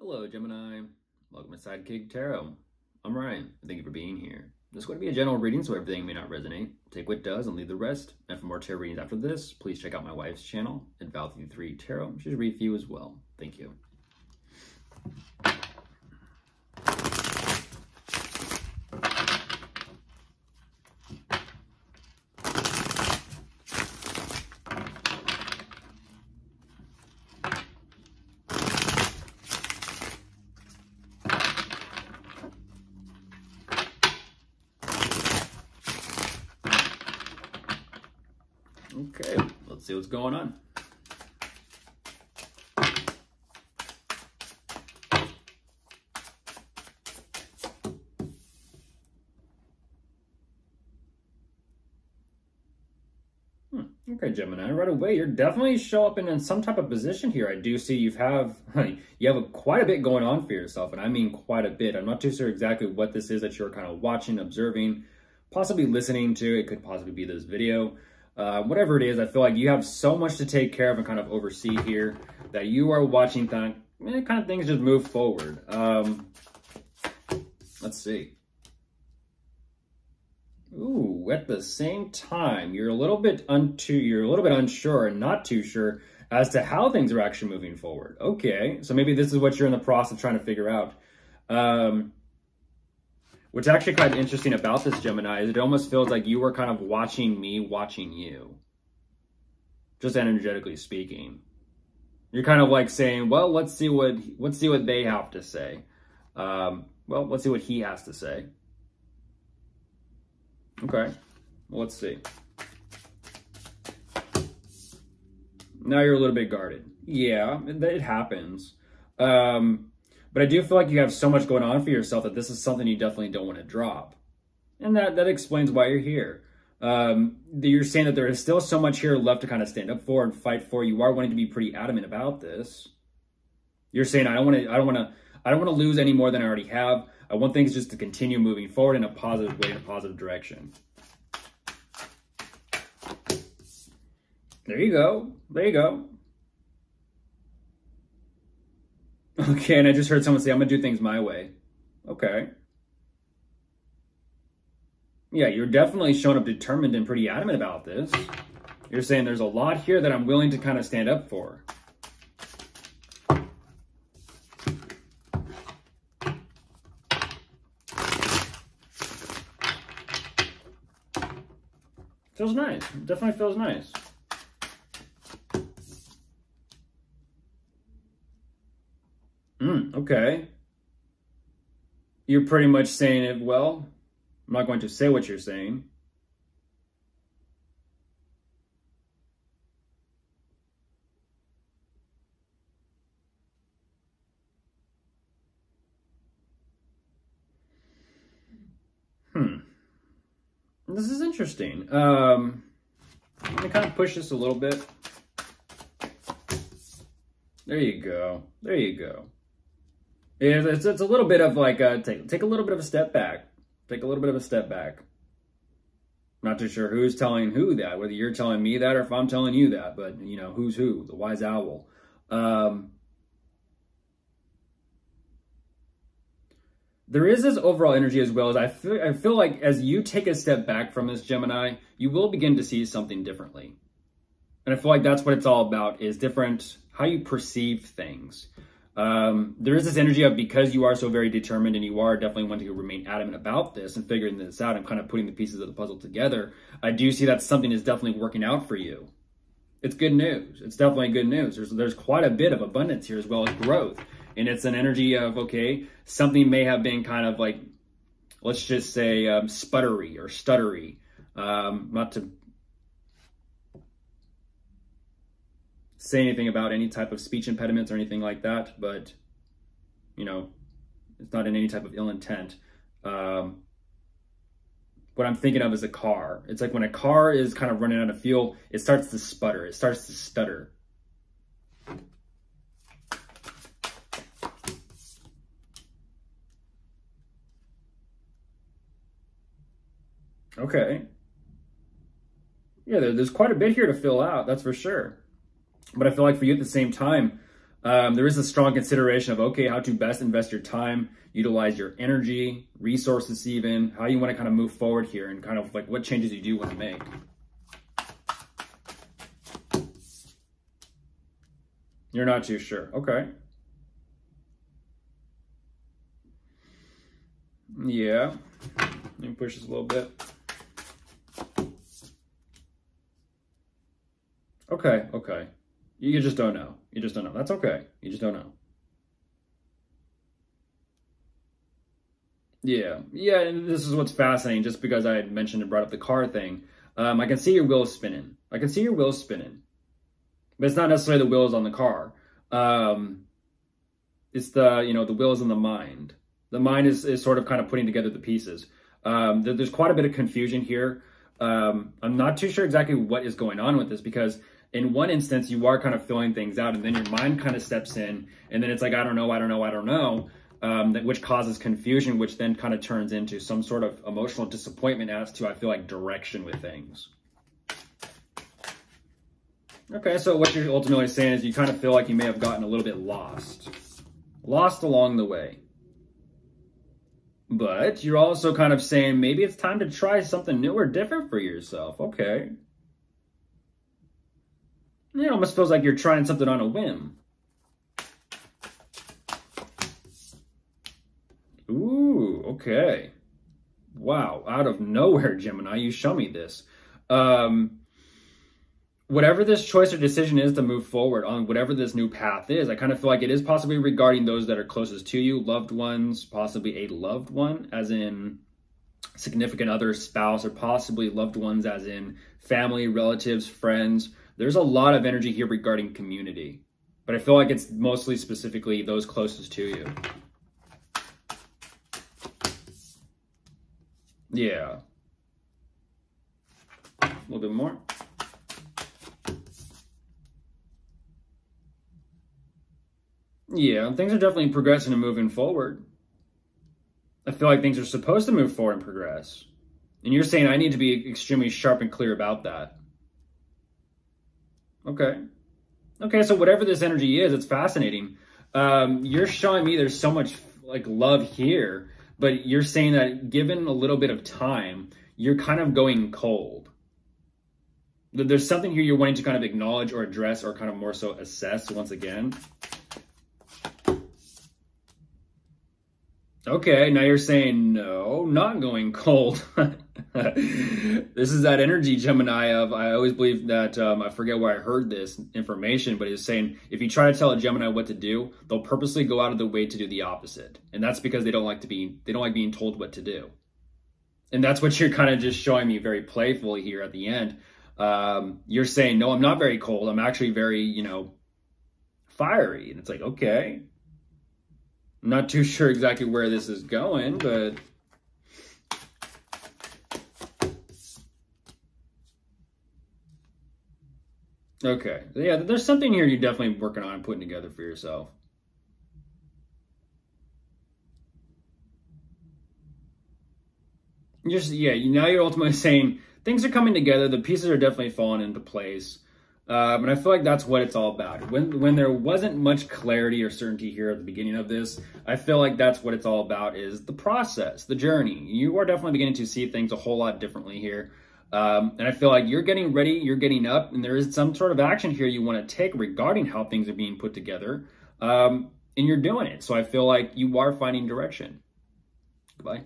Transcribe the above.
Hello, Gemini. Welcome to Sidekick Tarot. I'm Ryan. Thank you for being here. This is going to be a general reading, so everything may not resonate. Take what does and leave the rest. And for more tarot readings after this, please check out my wife's channel at Val33 Tarot. She's read for you as well. Thank you. Okay, let's see what's going on. Okay, Gemini, right away, you're definitely show up in some type of position here. I do see you have quite a bit going on for yourself, and I mean quite a bit. I'm not too sure exactly what this is that you're kind of watching, observing, possibly listening to. It could possibly be this video. Whatever it is, I feel like you have so much to take care of and kind of oversee here that you are watching kind of things just move forward. Let's see. Ooh, at the same time, you're a little bit unsure and not too sure as to how things are actually moving forward. Okay, so maybe this is what you're in the process of trying to figure out. What's actually kind of interesting about this, Gemini, is it almost feels like you were kind of watching me watching you. Just energetically speaking. You're kind of like saying, well, let's see what they have to say. Well, let's see what he has to say. Okay, well, let's see. Now you're a little bit guarded. Yeah, it happens. But I do feel like you have so much going on for yourself that this is something you definitely don't want to drop. And that explains why you're here. You're saying that there is still so much here left to kind of stand up for and fight for. You are wanting to be pretty adamant about this. You're saying, I don't want to lose any more than I already have. I want things just to continue moving forward in a positive way, in a positive direction. There you go. There you go. Okay, and I just heard someone say, I'm going to do things my way. Okay. Yeah, you're definitely showing up determined and pretty adamant about this. You're saying there's a lot here that I'm willing to kind of stand up for. Feels nice. Definitely feels nice. Okay. You're pretty much saying it, well, I'm not going to say what you're saying. This is interesting. I'm going to kind of push this a little bit. There you go. There you go. It's a little bit of like, take a little bit of a step back. Take a little bit of a step back. Not too sure who's telling who that, whether you're telling me that or if I'm telling you that, but you know, who's who, the wise owl. There is this overall energy as well as I feel like as you take a step back from this, Gemini, you will begin to see something differently. And I feel like that's what it's all about, is different, how you perceive things. There is this energy of, because you are so very determined and you are definitely wanting to remain adamant about this and figuring this out and kind of putting the pieces of the puzzle together, I do see that something is definitely working out for you. It's good news. It's definitely good news. There's quite a bit of abundance here as well as growth. And it's an energy of, okay, something may have been kind of like, let's just say sputtery or stuttery. Not to say anything about any type of speech impediments or anything like that, but, you know, it's not in any type of ill intent. What I'm thinking of is a car. It's like when a car is kind of running out of fuel, it starts to sputter. It starts to stutter. Okay. Yeah, there's quite a bit here to fill out, that's for sure. But I feel like for you at the same time, There is a strong consideration of, okay, how to best invest your time, utilize your energy, resources even, how you want to kind of move forward here, and kind of like what changes you do want to make. You're not too sure. Okay. Yeah. Let me push this a little bit. Okay, okay. You just don't know. You just don't know. That's okay. You just don't know. Yeah. Yeah, and this is what's fascinating, just because I had mentioned and brought up the car thing. I can see your wheels spinning. I can see your wheels spinning. But it's not necessarily the wheels on the car. It's the, you know, the wheels in the mind. The mind is sort of kind of putting together the pieces. There's quite a bit of confusion here. I'm not too sure exactly what is going on with this, because in one instance, you are kind of filling things out, and then your mind kind of steps in, and then it's like, I don't know, which causes confusion, which then kind of turns into some sort of emotional disappointment as to, I feel like, direction with things. Okay, so what you're ultimately saying is you kind of feel like you may have gotten a little bit lost along the way. But you're also kind of saying maybe it's time to try something new or different for yourself. Okay. It almost feels like you're trying something on a whim. Ooh, okay. Wow, out of nowhere, Gemini, you show me this. Whatever this choice or decision is to move forward on whatever this new path is, I kind of feel like it is possibly regarding those that are closest to you, loved ones, possibly a loved one, as in significant other, spouse, or possibly loved ones as in family, relatives, friends. There's a lot of energy here regarding community, but I feel like it's mostly specifically those closest to you. Yeah. A little bit more. Yeah, things are definitely progressing and moving forward. I feel like things are supposed to move forward and progress. And you're saying I need to be extremely sharp and clear about that. Okay. Okay, so whatever this energy is, it's fascinating. You're showing me there's so much like love here, but you're saying that given a little bit of time, you're kind of going cold. There's something here you're wanting to kind of acknowledge or address or kind of more so assess once again. Okay, now you're saying, no, not going cold. This is that energy, Gemini, of, I always believe that, I forget where I heard this information, but it's saying, if you try to tell a Gemini what to do, they'll purposely go out of the way to do the opposite. And that's because they don't like being told what to do. And that's what you're kind of just showing me very playfully here at the end. You're saying, no, I'm not very cold. I'm actually very, you know, fiery. And it's like, okay. I'm not too sure exactly where this is going, but okay. Yeah, there's something here you're definitely working on and putting together for yourself. Now you're ultimately saying things are coming together. The pieces are definitely falling into place. And I feel like that's what it's all about. When there wasn't much clarity or certainty here at the beginning of this, I feel like that's what it's all about, is the process, the journey. You are definitely beginning to see things a whole lot differently here. And I feel like you're getting ready, you're getting up, and there is some sort of action here you want to take regarding how things are being put together. And you're doing it. So I feel like you are finding direction. Goodbye.